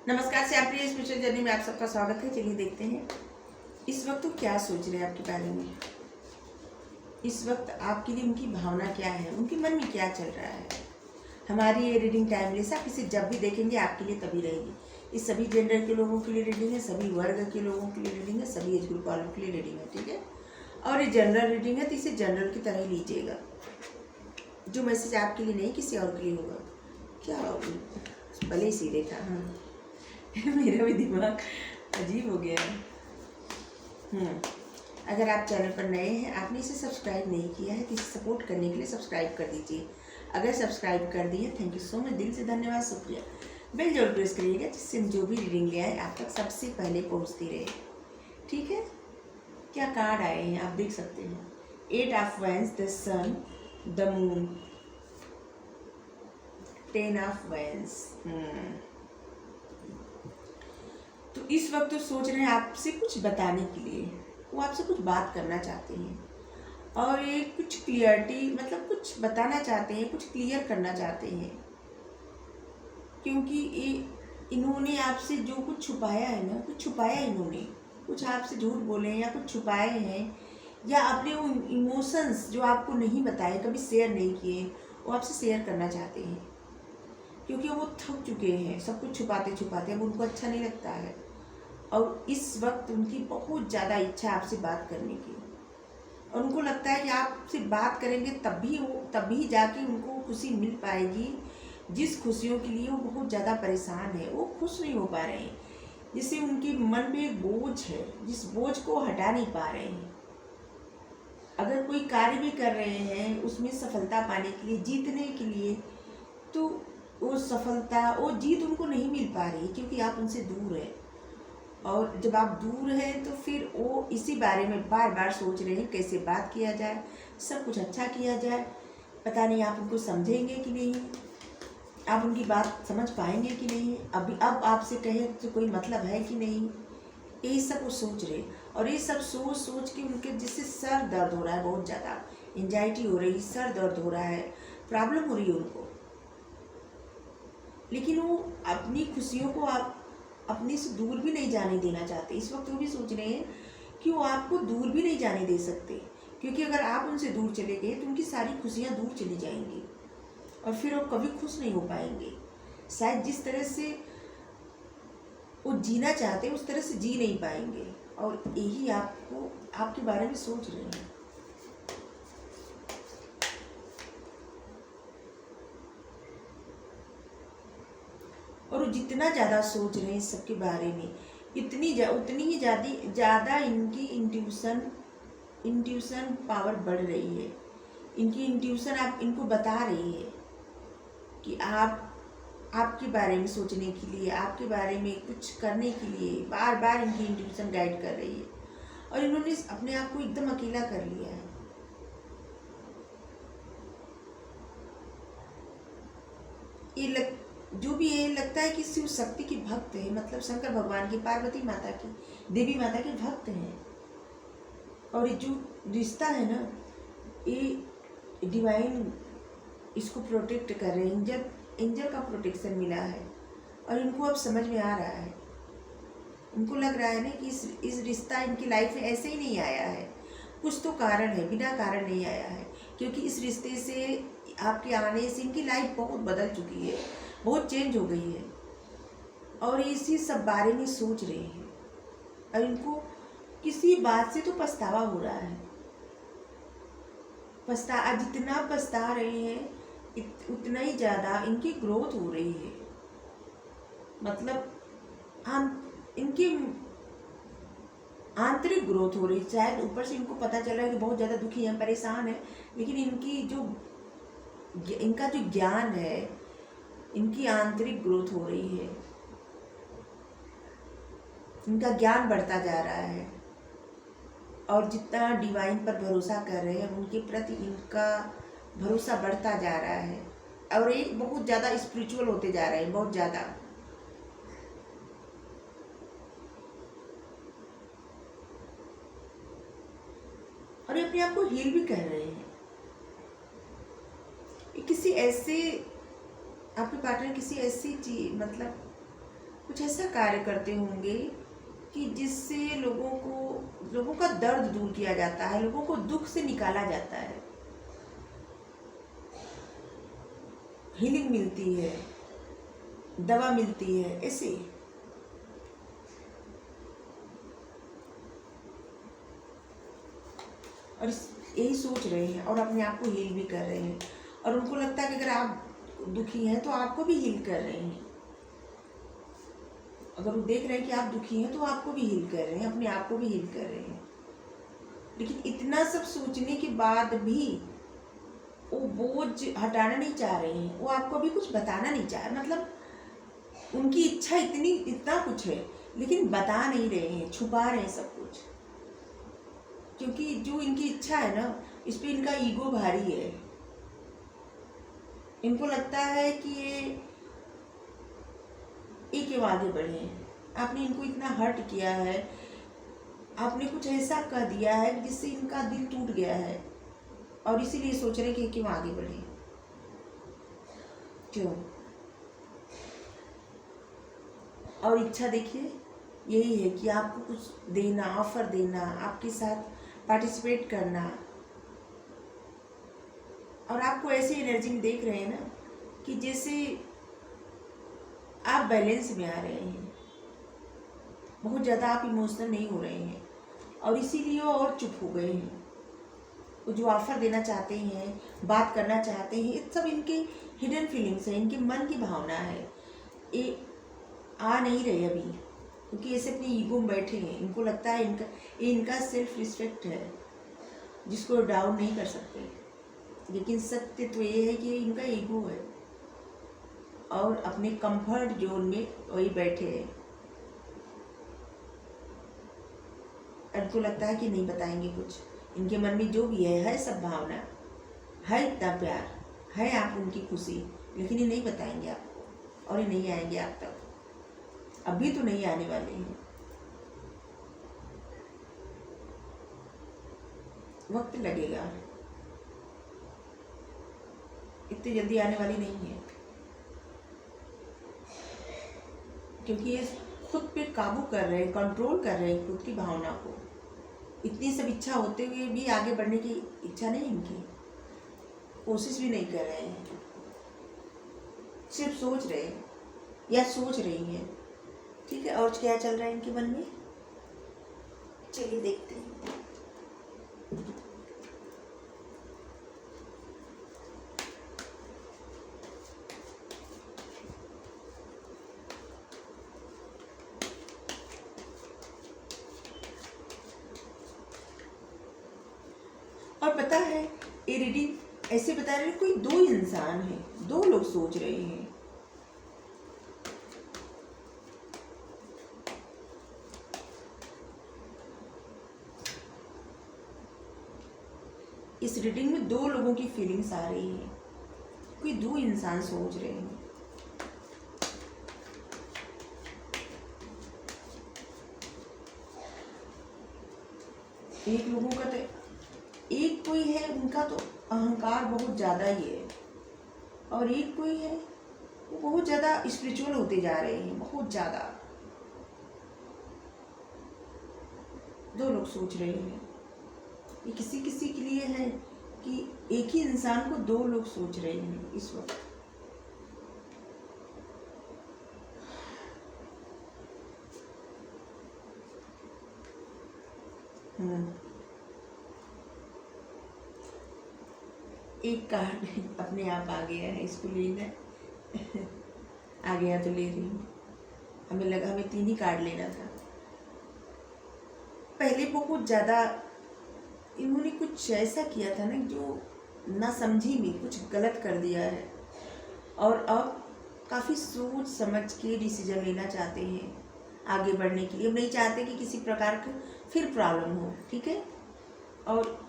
नमस्कार से आप प्रिय स्पिरिचुअल जर्नी में आप सबका स्वागत है। चलिए देखते हैं इस वक्त वो क्या सोच रहे हैं आपके बारे में। इस वक्त आपके लिए उनकी भावना क्या है, उनके मन में क्या चल रहा है। हमारी ये रीडिंग टाइमलेस, आप इसे जब भी देखेंगे आपके लिए तभी रहेगी। ये सभी जेंडर के लोगों के लिए रीडिंग है, सभी वर्ग के लोगों के लिए रीडिंग है, सभी एज ग्रुप वालों के लिए रीडिंग है, ठीक है। और ये जनरल रीडिंग है तो इसे जनरल की तरह ही लीजिएगा। जो मैसेज आपके लिए नहीं किसी और के लिए होगा। क्या भले ही सीधे था। हाँ मेरा भी दिमाग अजीब हो गया है। अगर आप चैनल पर नए हैं, आपने इसे सब्सक्राइब नहीं किया है तो इसे सपोर्ट करने के लिए सब्सक्राइब कर दीजिए। अगर सब्सक्राइब कर दिए, थैंक यू सो मच, दिल से धन्यवाद, शुक्रिया। बेल जरूर प्रेस करिएगा जिससे जो भी रीडिंग ले आए आप तक सबसे पहले पहुंचती रहे, ठीक है। क्या कार्ड आए हैं आप देख सकते हैं। 8 of wands, the sun, the moon, 10 of wands. तो इस वक्त तो सोच रहे हैं आपसे कुछ बताने के लिए, वो आपसे कुछ बात करना चाहते हैं और ये कुछ क्लियरिटी, मतलब कुछ बताना चाहते हैं, कुछ क्लियर करना चाहते हैं। क्योंकि इन्होंने आपसे जो कुछ छुपाया है ना, कुछ छुपाया इन्होंने, कुछ आपसे झूठ बोले हैं या कुछ छुपाए हैं, या अपने वो इमोशंस जो आपको नहीं बताए, कभी शेयर नहीं किए, वो आपसे शेयर करना चाहते हैं। क्योंकि वो थक चुके हैं सब कुछ छुपाते छुपाते, अब उनको अच्छा नहीं लगता है। और इस वक्त उनकी बहुत ज़्यादा इच्छा आपसे बात करने की, और उनको लगता है कि आपसे बात करेंगे तभी जाके उनको खुशी मिल पाएगी। जिस खुशियों के लिए वो बहुत ज़्यादा परेशान है, वो खुश नहीं हो पा रहे हैं, जिससे उनके मन में एक बोझ है, जिस बोझ को हटा नहीं पा रहे हैं। अगर कोई कार्य भी कर रहे हैं उसमें सफलता पाने के लिए, जीतने के लिए, तो वो सफलता, वो जीत उनको नहीं मिल पा रही क्योंकि आप उनसे दूर हैं। और जब आप दूर हैं तो फिर वो इसी बारे में बार बार सोच रहे हैं कैसे बात किया जाए, सब कुछ अच्छा किया जाए। पता नहीं आप उनको समझेंगे कि नहीं, आप उनकी बात समझ पाएंगे कि नहीं, अब आपसे कहें तो कोई मतलब है कि नहीं, यही सब वो सोच रहे। और ये सब सोच सोच के उनके जिससे सर दर्द हो रहा है, बहुत ज़्यादा एंजाइटी हो रही है, सर दर्द हो रहा है, प्रॉब्लम हो रही है उनको। लेकिन वो अपनी खुशियों को आप अपने से दूर भी नहीं जाने देना चाहते। इस वक्त वो भी सोच रहे हैं कि वो आपको दूर भी नहीं जाने दे सकते, क्योंकि अगर आप उनसे दूर चले गए तो उनकी सारी खुशियाँ दूर चली जाएंगी और फिर वो कभी खुश नहीं हो पाएंगे। शायद जिस तरह से वो जीना चाहते हैं उस तरह से जी नहीं पाएंगे, और यही आपको आपके बारे में सोच रहे हैं। और वो जितना ज़्यादा सोच रहे हैं इस सब के बारे में, उतनी ही ज़्यादा इनकी इंट्यूशन पावर बढ़ रही है। इनकी इंट्यूशन आप इनको बता रही है कि आपके बारे में सोचने के लिए, आपके बारे में कुछ करने के लिए बार बार इनकी इंट्यूशन गाइड कर रही है। और इन्होंने अपने आप को एकदम अकेला कर लिया है। जो भी ये लगता है कि शिव शक्ति की भक्त है, मतलब शंकर भगवान की, पार्वती माता की, देवी माता के भक्त हैं। और ये जो रिश्ता है ना, ये डिवाइन इसको प्रोटेक्ट कर रहे हैं। एंजल का प्रोटेक्शन मिला है और इनको अब समझ में आ रहा है। उनको लग रहा है ना कि इस रिश्ता इनकी लाइफ में ऐसे ही नहीं आया है, कुछ तो कारण है, बिना कारण नहीं आया है। क्योंकि इस रिश्ते से, आपके आने से इनकी लाइफ बहुत बदल चुकी है, बहुत चेंज हो गई है। और इसी सब बारे में सोच रहे हैं और इनको किसी बात से तो पछतावा हो रहा है। जितना पछता रहे हैं उतना ही ज़्यादा इनकी ग्रोथ हो रही है। मतलब इनकी आंतरिक ग्रोथ हो रही है। शायद ऊपर से इनको पता चला है कि बहुत ज़्यादा दुखी हैं, परेशान है, लेकिन इनका जो ज्ञान है, इनकी आंतरिक ग्रोथ हो रही है, इनका ज्ञान बढ़ता जा रहा है। और जितना डिवाइन पर भरोसा कर रहे हैं, उनके प्रति इनका भरोसा बढ़ता जा रहा है। और ये बहुत ज़्यादा स्पिरिचुअल होते जा रहे हैं, बहुत ज़्यादा। और ये अपने आप को हील भी कर रहे हैं। किसी ऐसे, आपके पार्टनर किसी ऐसी चीज, मतलब कुछ कुछ ऐसा कार्य करते होंगे कि जिससे लोगों का दर्द दूर किया जाता है, लोगों को दुख से निकाला जाता है, हीलिंग मिलती है, दवा मिलती है, ऐसे। और यही सोच रहे हैं और अपने आप को हील भी कर रहे हैं। और उनको लगता है कि अगर आप दुखी हैं तो आपको भी हील कर रहे हैं। अगर वो देख रहे हैं कि आप दुखी हैं तो आपको भी हील कर रहे हैं, अपने आप को भी हील कर रहे हैं। लेकिन इतना सब सोचने के बाद भी वो बोझ हटाना नहीं चाह रहे हैं, वो आपको भी कुछ बताना नहीं चाह रहे। मतलब उनकी इच्छा इतना कुछ है, लेकिन बता नहीं रहे हैं, छुपा रहे हैं सब कुछ। क्योंकि जो इनकी इच्छा है ना, इस पे इनका ईगो भारी है। इनको लगता है कि ये क्यों आगे बढ़े, आपने इनको इतना हर्ट किया है, आपने कुछ ऐसा कह दिया है जिससे इनका दिल टूट गया है, और इसीलिए सोच रहे कि क्यों आगे बढ़े, क्यों। और इच्छा देखिए यही है कि आपको कुछ देना, ऑफर देना, आपके साथ पार्टिसिपेट करना। और आपको ऐसी एनर्जी में देख रहे हैं ना कि जैसे आप बैलेंस में आ रहे हैं, बहुत ज़्यादा आप इमोशनल नहीं हो रहे हैं, और इसीलिए वो और चुप हो गए हैं। वो जो ऑफर देना चाहते हैं, बात करना चाहते हैं, ये सब इनके हिडन फीलिंग्स है, इनके मन की भावना है। ये आ नहीं रहे अभी, क्योंकि ऐसे अपनी ईगो में बैठे हैं। इनको लगता है इनका सेल्फ रिस्पेक्ट है, जिसको डाउन नहीं कर सकते। लेकिन सत्य तो ये है कि इनका ईगो है, और अपने कंफर्ट जोन में वही बैठे हैं। इनको लगता है कि नहीं बताएंगे कुछ, इनके मन में जो भी है सब भावना है, इतना प्यार है, आप उनकी खुशी, लेकिन ये नहीं बताएंगे आपको, और ये नहीं आएंगे आप तक। अभी तो नहीं आने वाले हैं, वक्त लगेगा, इतनी जल्दी आने वाली नहीं है। क्योंकि ये खुद पे काबू कर रहे हैं, कंट्रोल कर रहे हैं खुद की भावना को। इतनी सब इच्छा होते हुए भी आगे बढ़ने की इच्छा नहीं इनकी, कोशिश भी नहीं कर रहे हैं, सिर्फ सोच रहे हैं या सोच रही हैं। ठीक है, और क्या चल रहा है इनके मन में, चलिए देखते हैं। और पता है ये रीडिंग ऐसे बता रहे हैं, कोई दो इंसान है, दो लोग सोच रहे हैं। इस रीडिंग में दो लोगों की फीलिंग्स आ रही है, कोई दो इंसान सोच रहे हैं। एक लोगों का तो, एक कोई है उनका तो अहंकार बहुत ज़्यादा ही है, और एक कोई है वो बहुत ज़्यादा स्पिरिचुअल होते जा रहे हैं, बहुत ज़्यादा। दो लोग सोच रहे हैं, ये किसी किसी के लिए है कि एक ही इंसान को दो लोग सोच रहे हैं इस वक्त। एक कार्ड अपने आप आ गया है, इसको लेना आ गया तो ले रही हूँ। हमें लगा हमें 3 ही कार्ड लेना था। पहले बहुत ज़्यादा इन्होंने कुछ ऐसा किया था ना जो ना समझी में कुछ गलत कर दिया है, और अब काफ़ी सोच समझ के डिसीजन लेना चाहते हैं आगे बढ़ने के लिए। अब नहीं चाहते कि किसी प्रकार का फिर प्रॉब्लम हो, ठीक है। और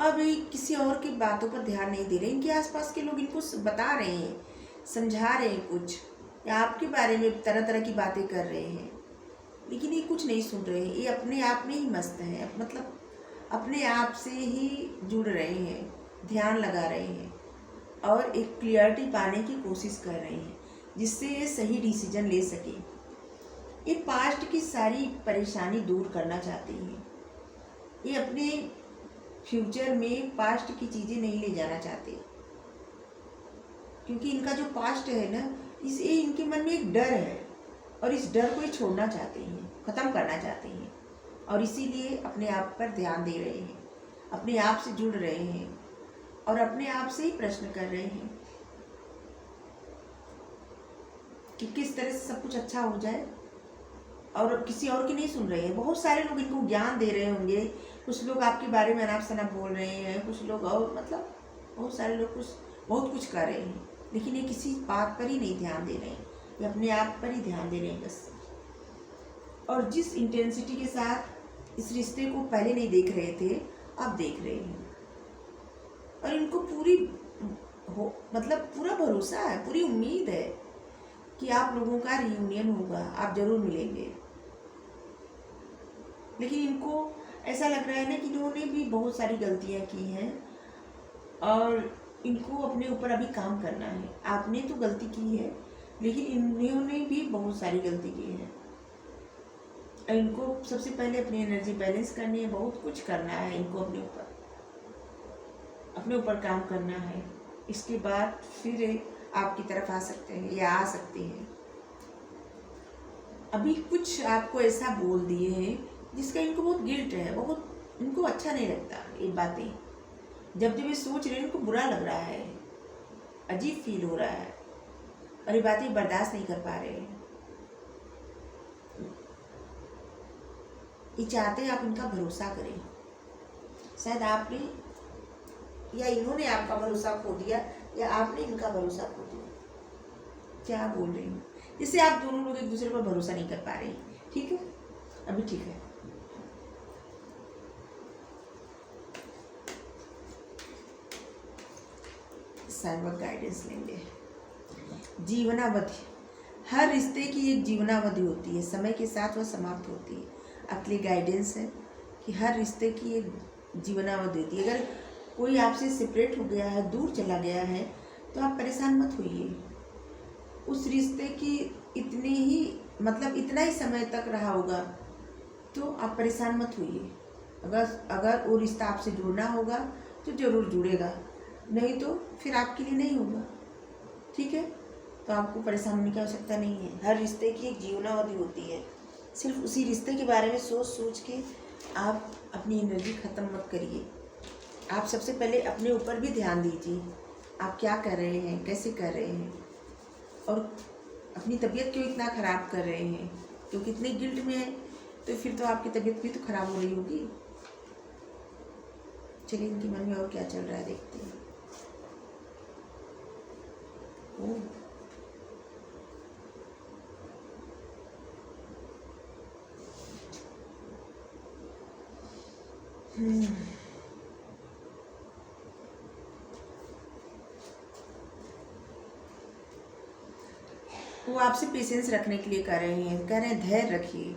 अब ये किसी और की बातों पर ध्यान नहीं दे रहे। इनके आसपास के लोग इनको बता रहे हैं, समझा रहे हैं कुछ, या आपके बारे में तरह तरह की बातें कर रहे हैं, लेकिन ये कुछ नहीं सुन रहे हैं। ये अपने आप में ही मस्त हैं, मतलब अपने आप से ही जुड़ रहे हैं, ध्यान लगा रहे हैं, और एक क्लियरिटी पाने की कोशिश कर रहे हैं, जिससे ये सही डिसीजन ले सके। ये पास्ट की सारी परेशानी दूर करना चाहती हैं। ये अपने फ्यूचर में पास्ट की चीज़ें नहीं ले जाना चाहते, क्योंकि इनका जो पास्ट है ना, इसे इनके मन में एक डर है और इस डर को ये छोड़ना चाहते हैं, ख़त्म करना चाहते हैं। और इसीलिए अपने आप पर ध्यान दे रहे हैं, अपने आप से जुड़ रहे हैं और अपने आप से ही प्रश्न कर रहे हैं कि किस तरह से सब कुछ अच्छा हो जाए, और किसी और की नहीं सुन रहे हैं। बहुत सारे लोग इनको ज्ञान दे रहे होंगे, कुछ लोग आपके बारे में अनाप शनाप बोल रहे हैं, कुछ लोग और मतलब बहुत सारे लोग बहुत कुछ कर रहे हैं, लेकिन ये किसी बात पर ही नहीं ध्यान दे रहे हैं, ये अपने आप पर ही ध्यान दे रहे हैं बस। और जिस इंटेंसिटी के साथ इस रिश्ते को पहले नहीं देख रहे थे, अब देख रहे हैं। और इनको पूरा भरोसा है, पूरी उम्मीद है कि आप लोगों का रियूनियन होगा, आप जरूर मिलेंगे। लेकिन इनको ऐसा लग रहा है ना कि इन्होंने भी बहुत सारी गलतियां की हैं और इनको अपने ऊपर अभी काम करना है। आपने तो गलती की है, लेकिन इन्होंने भी बहुत सारी गलती की है। इनको सबसे पहले अपनी एनर्जी बैलेंस करनी है, बहुत कुछ करना है इनको, अपने ऊपर काम करना है। इसके बाद फिर आपकी तरफ आ सकते हैं या आ सकती हैं। अभी कुछ आपको ऐसा बोल दिए हैं जिसका इनको बहुत गिल्ट है, बहुत इनको अच्छा नहीं लगता ये बातें। जब ये सोच रहे हैं, इनको बुरा लग रहा है, अजीब फील हो रहा है और ये बातें बर्दाश्त नहीं कर पा रहे हैं। ये चाहते हैं आप इनका भरोसा करें। शायद आपने या इन्होंने आपका भरोसा खो दिया या आपने इनका भरोसा खो दिया। क्या बोल रही हूँ, जिससे आप दोनों लोग एक दूसरे पर भरोसा नहीं कर पा रहे हैं। ठीक है, अभी ठीक है। सर्वक गाइडेंस लेंगे। जीवनावधि, हर रिश्ते की एक जीवनावधि होती है, समय के साथ वह समाप्त होती है। आपके लिए गाइडेंस है कि हर रिश्ते की एक जीवनावधि होती है। अगर कोई आपसे सेपरेट हो गया है, दूर चला गया है, तो आप परेशान मत होइए। उस रिश्ते की इतने ही इतना ही समय तक रहा होगा, तो आप परेशान मत होइए। अगर वो रिश्ता आपसे जुड़ना होगा तो ज़रूर जुड़ेगा, नहीं तो फिर आपके लिए नहीं होगा। ठीक है, तो आपको परेशान होने की आवश्यकता नहीं है। हर रिश्ते की एक जीवनावधि होती है। सिर्फ उसी रिश्ते के बारे में सोच के आप अपनी एनर्जी ख़त्म मत करिए। आप सबसे पहले अपने ऊपर भी ध्यान दीजिए, आप क्या कर रहे हैं, कैसे कर रहे हैं, और अपनी तबीयत क्यों इतना ख़राब कर रहे हैं। क्योंकि इतने गिल्ट में है तो फिर तो आपकी तबीयत भी तो ख़राब हो रही होगी। चलिए इनके मन में और क्या चल रहा है देखते हैं। वो आपसे पेशेंस रखने के लिए कह रहे हैं, धैर्य रखिए,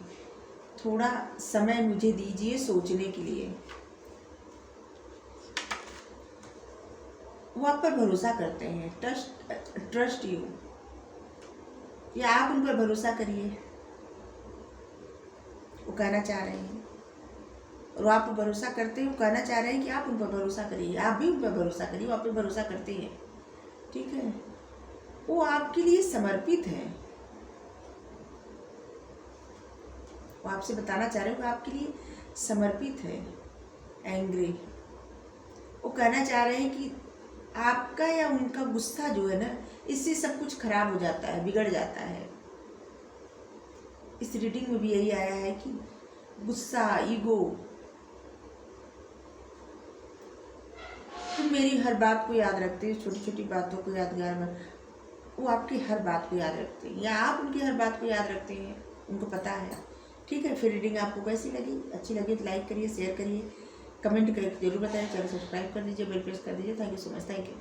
थोड़ा समय मुझे दीजिए सोचने के लिए। वो आप पर भरोसा करते हैं, ट्रस्ट यू, या आप उन पर भरोसा करिए, वो कहना चाह रहे हैं। और आप पर भरोसा करते हैं, वो कहना चाह रहे हैं कि आप उन पर भरोसा करिए, आप भी उन पर भरोसा करिए, वो आप पर भरोसा करते हैं। ठीक है, वो आपके लिए समर्पित है। वो आपसे बताना चाह रहे हैं, वो आपके लिए समर्पित है। एंग्री, वो कहना चाह रहे हैं कि आपका या उनका गुस्सा जो है ना, इससे सब कुछ खराब हो जाता है, बिगड़ जाता है। इस रीडिंग में भी यही आया है कि गुस्सा, ईगो, तुम मेरी हर बात को याद रखते हो, छोटी छोटी बातों को यादगार में, वो आपकी हर बात को याद रखते हैं या आप उनकी हर बात को याद रखते हैं, उनको पता है। ठीक है, फिर रीडिंग आपको कैसी लगी? अच्छी लगी तो लाइक करिए, शेयर करिए, कमेंट करके जरूर बताएं, चैनल सब्सक्राइब कर दीजिए, बेल प्रेस कर दीजिए। Thank you so much, thank you.